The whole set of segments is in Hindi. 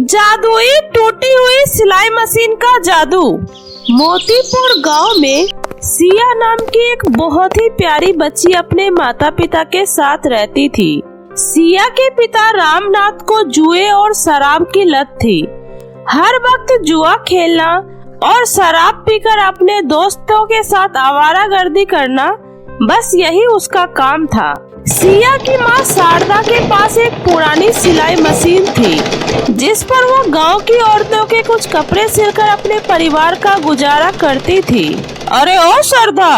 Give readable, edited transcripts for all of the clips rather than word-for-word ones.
जादुई टूटी हुई सिलाई मशीन का जादू। मोतीपुर गांव में सिया नाम की एक बहुत ही प्यारी बच्ची अपने माता पिता के साथ रहती थी। सिया के पिता रामनाथ को जुए और शराब की लत थी। हर वक्त जुआ खेलना और शराब पीकर अपने दोस्तों के साथ आवारागर्दी करना, बस यही उसका काम था। सिया की माँ शारदा के पास एक पुरानी सिलाई मशीन थी, जिस पर वो गांव की औरतों के कुछ कपड़े सिलकर अपने परिवार का गुजारा करती थी। अरे ओ शारदा,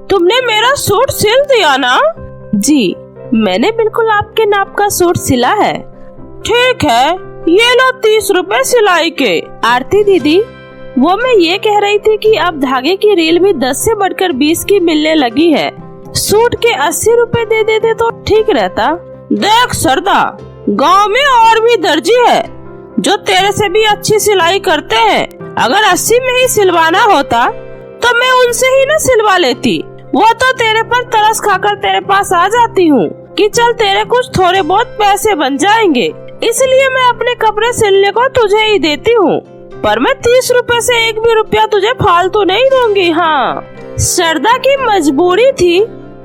तुमने मेरा सूट सिल दिया ना? जी, मैंने बिल्कुल आपके नाप का सूट सिला है। ठीक है, ये लो 30 रुपए सिलाई के। आरती दीदी, वो मैं ये कह रही थी कि अब धागे की रील भी 10 से बढ़कर 20 की मिलने लगी है। सूट के 80 रुपए दे देते तो ठीक रहता। देख सरदा, गांव में और भी दर्जी है जो तेरे से भी अच्छी सिलाई करते हैं। अगर 80 में ही सिलवाना होता तो मैं उनसे ही न सिलवा लेती। वो तो तेरे पर तरस खाकर तेरे पास आ जाती हूँ कि चल तेरे कुछ थोड़े बहुत पैसे बन जाएंगे, इसलिए मैं अपने कपड़े सिलने को तुझे ही देती हूँ। पर मैं 30 रुपए से एक भी रुपया तुझे फालतू नहीं दूंगी। हाँ, सरदा की मजबूरी थी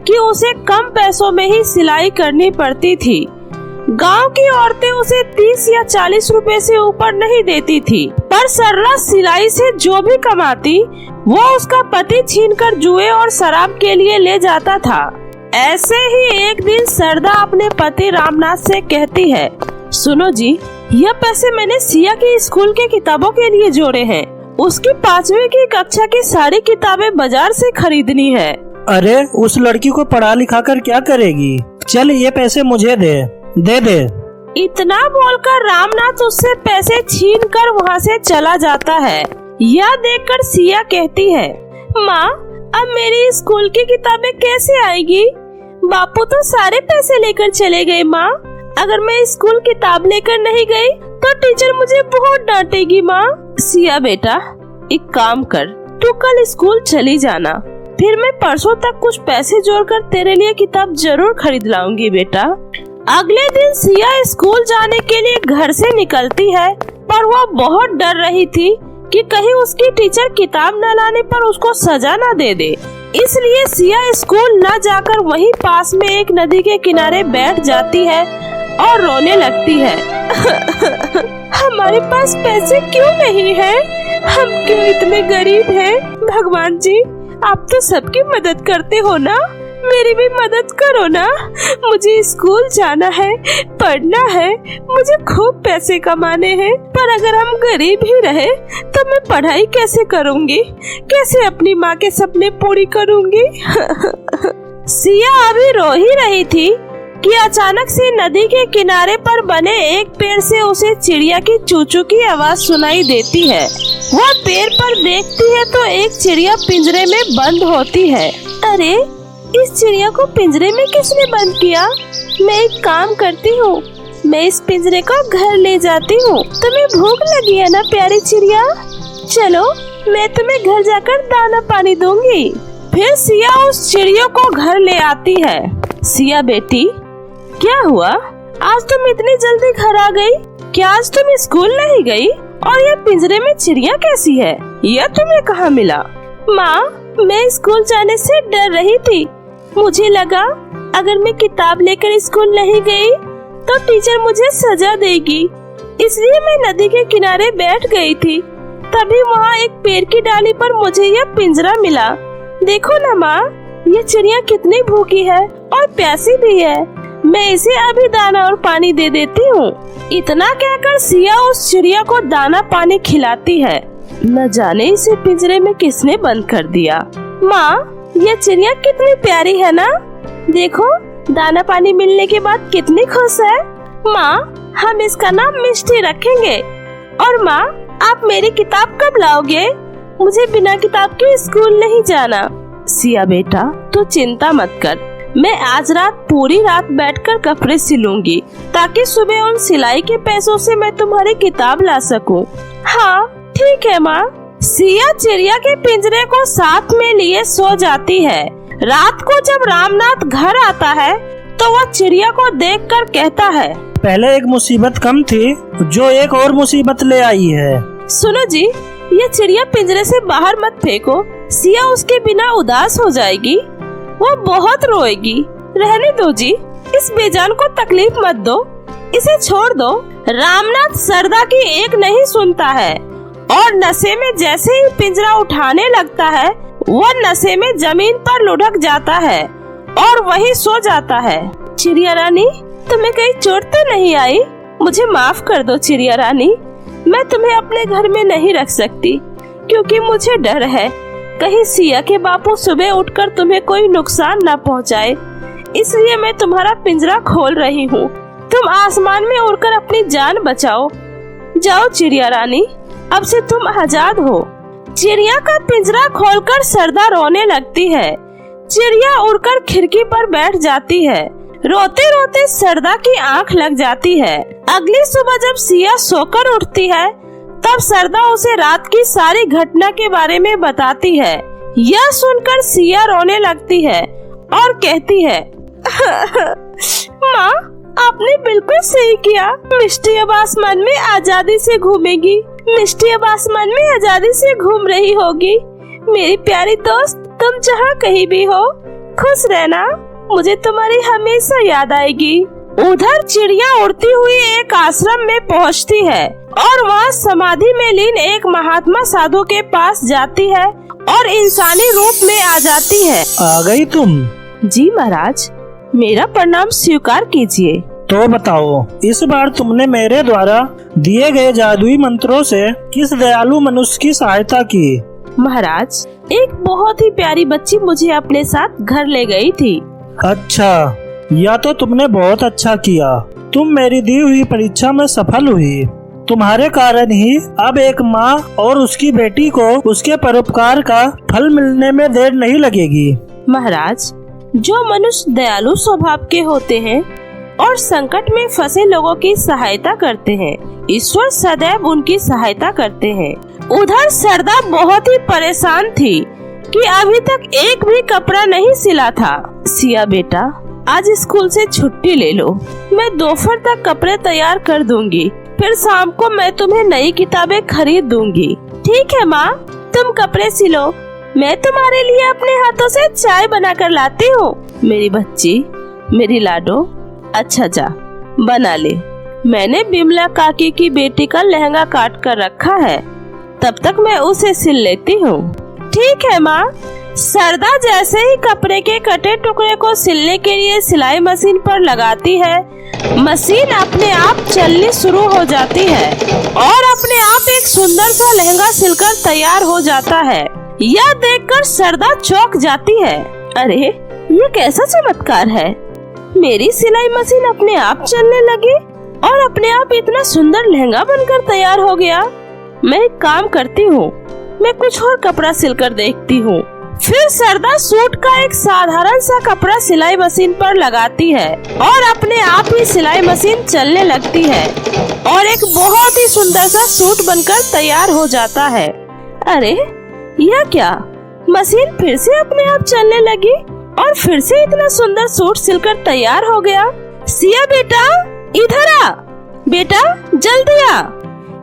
कि उसे कम पैसों में ही सिलाई करनी पड़ती थी। गांव की औरतें उसे 30 या 40 रुपए से ऊपर नहीं देती थी, पर सरला सिलाई से जो भी कमाती वो उसका पति छीनकर जुए और शराब के लिए ले जाता था। ऐसे ही एक दिन सरदा अपने पति रामनाथ से कहती है, सुनो जी, यह पैसे मैंने सिया की स्कूल के किताबों के लिए जोड़े हैं। उसकी 5वीं की कक्षा की सारी किताबें बाजार से खरीदनी है। अरे, उस लड़की को पढ़ा लिखा कर क्या करेगी? चल ये पैसे मुझे दे। इतना बोलकर रामनाथ उससे पैसे छीनकर वहाँ से चला जाता है। यह देखकर सिया कहती है, माँ, अब मेरी स्कूल की किताबें कैसे आएगी? बापू तो सारे पैसे लेकर चले गए। माँ, अगर मैं स्कूल किताब लेकर नहीं गई तो टीचर मुझे बहुत डांटेगी। माँ। सिया बेटा, एक काम कर, तू कल स्कूल चली जाना, फिर मैं परसों तक कुछ पैसे जोड़कर तेरे लिए किताब जरूर खरीद लाऊंगी बेटा। अगले दिन सिया स्कूल जाने के लिए घर से निकलती है, पर वो बहुत डर रही थी कि कहीं उसकी टीचर किताब न लाने पर उसको सजा न दे दे। इसलिए सिया स्कूल न जाकर वहीं पास में एक नदी के किनारे बैठ जाती है और रोने लगती है। हमारे पास पैसे क्यों नहीं है? हम क्यों इतने गरीब हैं? भगवान जी, आप तो सबकी मदद करते हो ना, मेरी भी मदद करो ना। मुझे स्कूल जाना है, पढ़ना है, मुझे खूब पैसे कमाने हैं, पर अगर हम गरीब ही रहे तो मैं पढ़ाई कैसे करूँगी? कैसे अपनी माँ के सपने पूरी करूँगी? सिया अभी रो ही रही थी कि अचानक से नदी के किनारे पर बने एक पेड़ से उसे चिड़िया की चूचू की आवाज सुनाई देती है। वह पेड़ पर देखती है तो एक चिड़िया पिंजरे में बंद होती है। अरे, इस चिड़िया को पिंजरे में किसने बंद किया? मैं एक काम करती हूँ, मैं इस पिंजरे को घर ले जाती हूँ। तुम्हें भूख लगी है ना प्यारी चिड़िया? चलो, मैं तुम्हें घर जाकर दाना पानी दूंगी। फिर सिया उस चिड़िया को घर ले आती है। सिया बेटी, क्या हुआ? आज तुम इतनी जल्दी घर आ गई? क्या आज तुम स्कूल नहीं गई? और ये पिंजरे में चिड़िया कैसी है? यह तुम्हें कहाँ मिला? माँ, मैं स्कूल जाने से डर रही थी। मुझे लगा अगर मैं किताब लेकर स्कूल नहीं गई तो टीचर मुझे सजा देगी, इसलिए मैं नदी के किनारे बैठ गई थी। तभी वहाँ एक पेड़ की डाली पर मुझे यह पिंजरा मिला। देखो ना माँ, ये चिड़िया कितनी भूखी है और प्यासी भी है। मैं इसे अभी दाना और पानी दे देती हूँ। इतना कहकर सिया उस चिड़िया को दाना पानी खिलाती है। न जाने इसे पिंजरे में किसने बंद कर दिया। माँ, ये चिड़िया कितनी प्यारी है ना? देखो, दाना पानी मिलने के बाद कितनी खुश है। माँ, हम इसका नाम मिष्टी रखेंगे। और माँ, आप मेरी किताब कब लाओगे? मुझे बिना किताब के स्कूल नहीं जाना। सिया बेटा, तू चिंता मत कर, मैं आज रात पूरी रात बैठकर कपड़े सिलूंगी ताकि सुबह उन सिलाई के पैसों से मैं तुम्हारी किताब ला सकूं। हाँ ठीक है माँ। सिया चिड़िया के पिंजरे को साथ में लिए सो जाती है। रात को जब रामनाथ घर आता है तो वह चिड़िया को देखकर कहता है, पहले एक मुसीबत कम थी जो एक और मुसीबत ले आई है। सुनो जी, ये चिड़िया पिंजरे से बाहर मत फेंको। सिया उसके बिना उदास हो जाएगी, वो बहुत रोएगी। रहने दो जी, इस बेजान को तकलीफ मत दो, इसे छोड़ दो। रामनाथ सरदा की एक नहीं सुनता है और नशे में जैसे ही पिंजरा उठाने लगता है वह नशे में जमीन पर लुढ़क जाता है और वहीं सो जाता है। चिड़िया रानी, तुम्हें कहीं चोट तो नहीं आई? मुझे माफ कर दो चिड़िया रानी, मैं तुम्हें अपने घर में नहीं रख सकती क्योंकि मुझे डर है कहीं सिया के बापू सुबह उठकर तुम्हें कोई नुकसान न पहुंचाए, इसलिए मैं तुम्हारा पिंजरा खोल रही हूँ। तुम आसमान में उड़कर अपनी जान बचाओ। जाओ चिड़िया रानी, अब से तुम आजाद हो। चिड़िया का पिंजरा खोलकर सरदा रोने लगती है। चिड़िया उड़कर खिड़की पर बैठ जाती है। रोते रोते सरदा की आंख लग जाती है। अगली सुबह जब सिया सोकर उठती है तब सरदा उसे रात की सारी घटना के बारे में बताती है। यह सुनकर सिया रोने लगती है और कहती है, माँ, आपने बिल्कुल सही किया। मिष्टी अब आसमान में आजादी से घूमेगी। मिष्टी अब आसमान में आजादी से घूम रही होगी। मेरी प्यारी दोस्त, तुम जहाँ कहीं भी हो खुश रहना, मुझे तुम्हारी हमेशा याद आएगी। उधर चिड़िया उड़ती हुई एक आश्रम में पहुँचती है और वहाँ समाधि में लीन एक महात्मा साधु के पास जाती है और इंसानी रूप में आ जाती है। आ गई तुम? जी महाराज, मेरा प्रणाम स्वीकार कीजिए। तो बताओ, इस बार तुमने मेरे द्वारा दिए गए जादुई मंत्रों से किस दयालु मनुष्य की सहायता की? महाराज, एक बहुत ही प्यारी बच्ची मुझे अपने साथ घर ले गई थी। अच्छा, या तो तुमने बहुत अच्छा किया। तुम मेरी दी हुई परीक्षा में सफल हुई। तुम्हारे कारण ही अब एक माँ और उसकी बेटी को उसके परोपकार का फल मिलने में देर नहीं लगेगी। महाराज, जो मनुष्य दयालु स्वभाव के होते हैं और संकट में फंसे लोगों की सहायता करते हैं, ईश्वर सदैव उनकी सहायता करते हैं। उधर सरदा बहुत ही परेशान थी कि अभी तक एक भी कपड़ा नहीं सिला था। सिया बेटा, आज स्कूल से छुट्टी ले लो, मैं दोपहर तक कपड़े तैयार कर दूंगी, फिर शाम को मैं तुम्हें नई किताबें खरीद दूंगी। ठीक है माँ, तुम कपड़े सिलो, मैं तुम्हारे लिए अपने हाथों से चाय बनाकर लाती हूँ। मेरी बच्ची, मेरी लाडो, अच्छा जा बना ले। मैंने बिमला काकी की बेटी का लहंगा काट कर रखा है, तब तक मैं उसे सिल लेती हूँ। ठीक है माँ। सरदा जैसे ही कपड़े के कटे टुकड़े को सिलने के लिए सिलाई मशीन पर लगाती है, मशीन अपने आप चलनी शुरू हो जाती है और अपने आप एक सुंदर सा लहंगा सिलकर तैयार हो जाता है। यह देखकर सरदा चौंक जाती है। अरे, ये कैसा चमत्कार है? मेरी सिलाई मशीन अपने आप चलने लगी और अपने आप इतना सुंदर लहंगा बनकर तैयार हो गया। मैं एक काम करती हूँ, मैं कुछ और कपड़ा सिलकर देखती हूँ। फिर सरदा सूट का एक साधारण सा कपड़ा सिलाई मशीन पर लगाती है और अपने आप ही सिलाई मशीन चलने लगती है और एक बहुत ही सुंदर सा सूट बनकर तैयार हो जाता है। अरे, यह क्या? मशीन फिर से अपने आप चलने लगी और फिर से इतना सुंदर सूट सिलकर तैयार हो गया। सिया बेटा, इधर आ। बेटा, जल्दी आ।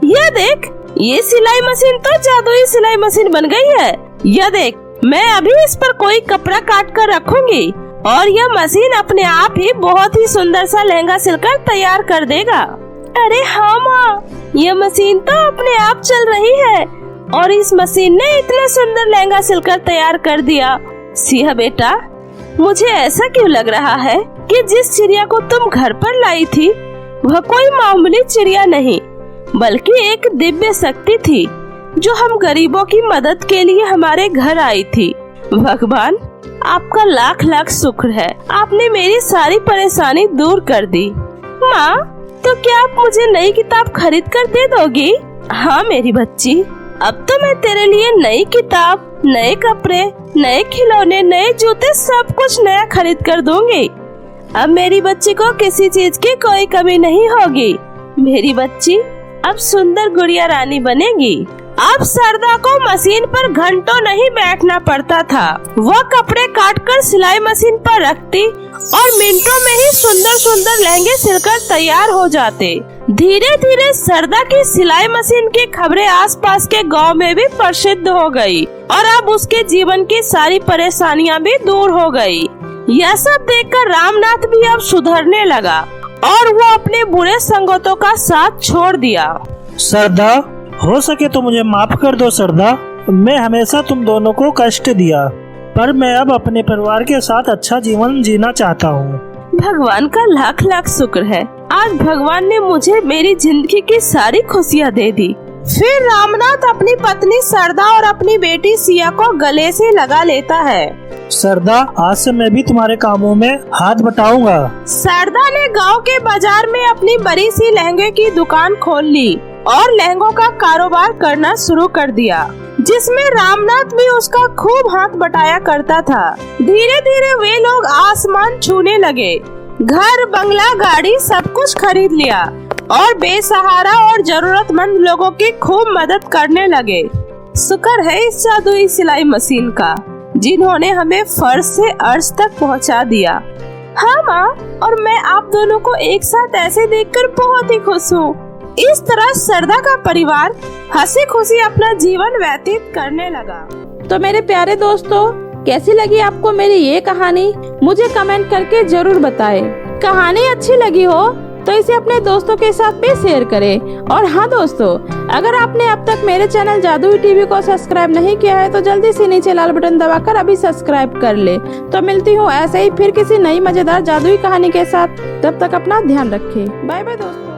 यह देख, ये सिलाई मशीन तो जादुई सिलाई मशीन बन गई है। यह देख, मैं अभी इस पर कोई कपड़ा काट कर रखूंगी और यह मशीन अपने आप ही बहुत ही सुंदर सा लहंगा सिलकर तैयार कर देगा। अरे हाँ माँ, यह मशीन तो अपने आप चल रही है और इस मशीन ने इतना सुंदर लहंगा सिलकर तैयार कर दिया। सिया बेटा, मुझे ऐसा क्यों लग रहा है कि जिस चिड़िया को तुम घर पर लाई थी वह कोई मामूली चिड़िया नहीं बल्कि एक दिव्य शक्ति थी जो हम गरीबों की मदद के लिए हमारे घर आई थी। भगवान, आपका लाख लाख शुक्र है, आपने मेरी सारी परेशानी दूर कर दी। माँ, तो क्या आप मुझे नई किताब खरीद कर दे दोगी? हाँ मेरी बच्ची, अब तो मैं तेरे लिए नई किताब, नए कपड़े, नए खिलौने, नए जूते, सब कुछ नया खरीद कर दूंगी। अब मेरी बच्ची को किसी चीज की कोई कमी नहीं होगी। मेरी बच्ची अब सुंदर गुड़िया रानी बनेगी। अब सरदा को मशीन पर घंटों नहीं बैठना पड़ता था। वह कपड़े काटकर सिलाई मशीन पर रखती और मिनटों में ही सुंदर सुंदर लहंगे सिलकर तैयार हो जाते। धीरे धीरे सरदा की सिलाई मशीन की खबरें आसपास के गांव में भी प्रसिद्ध हो गई और अब उसके जीवन की सारी परेशानियां भी दूर हो गई। यह सब देखकर रामनाथ भी अब सुधरने लगा और वो अपने बुरे संगतों का साथ छोड़ दिया। सरदा, हो सके तो मुझे माफ कर दो सरदा। मैं हमेशा तुम दोनों को कष्ट दिया, पर मैं अब अपने परिवार के साथ अच्छा जीवन जीना चाहता हूँ। भगवान का लाख लाख शुक्र है, आज भगवान ने मुझे मेरी जिंदगी की सारी खुशियाँ दे दी। फिर रामनाथ अपनी पत्नी सरदा और अपनी बेटी सिया को गले से लगा लेता है। सरदा, आज से मैं भी तुम्हारे कामों में हाथ बटाऊंगा। सरदा ने गांव के बाजार में अपनी बड़ी सी लहंगे की दुकान खोल ली और लहंगों का कारोबार करना शुरू कर दिया, जिसमें रामनाथ भी उसका खूब हाथ बटाया करता था। धीरे धीरे वे लोग आसमान छूने लगे, घर बंगला गाड़ी सब कुछ खरीद लिया और बेसहारा और जरूरतमंद लोगों की खूब मदद करने लगे। शुक्र है इस जादुई सिलाई मशीन का, जिन्होंने हमें फर्श से अर्श तक पहुंचा दिया। हाँ माँ, और मैं आप दोनों को एक साथ ऐसे देखकर बहुत ही खुश हूँ। इस तरह सरदा का परिवार हंसी खुशी अपना जीवन व्यतीत करने लगा। तो मेरे प्यारे दोस्तों, कैसी लगी आपको मेरी ये कहानी? मुझे कमेंट करके जरूर बताएं। कहानी अच्छी लगी हो तो इसे अपने दोस्तों के साथ भी शेयर करें। और हाँ दोस्तों, अगर आपने अब तक मेरे चैनल जादुई टीवी को सब्सक्राइब नहीं किया है तो जल्दी से नीचे लाल बटन दबाकर अभी सब्सक्राइब कर ले। तो मिलती हूँ ऐसे ही फिर किसी नई मजेदार जादुई कहानी के साथ। तब तक अपना ध्यान रखें। बाय बाय दोस्तों।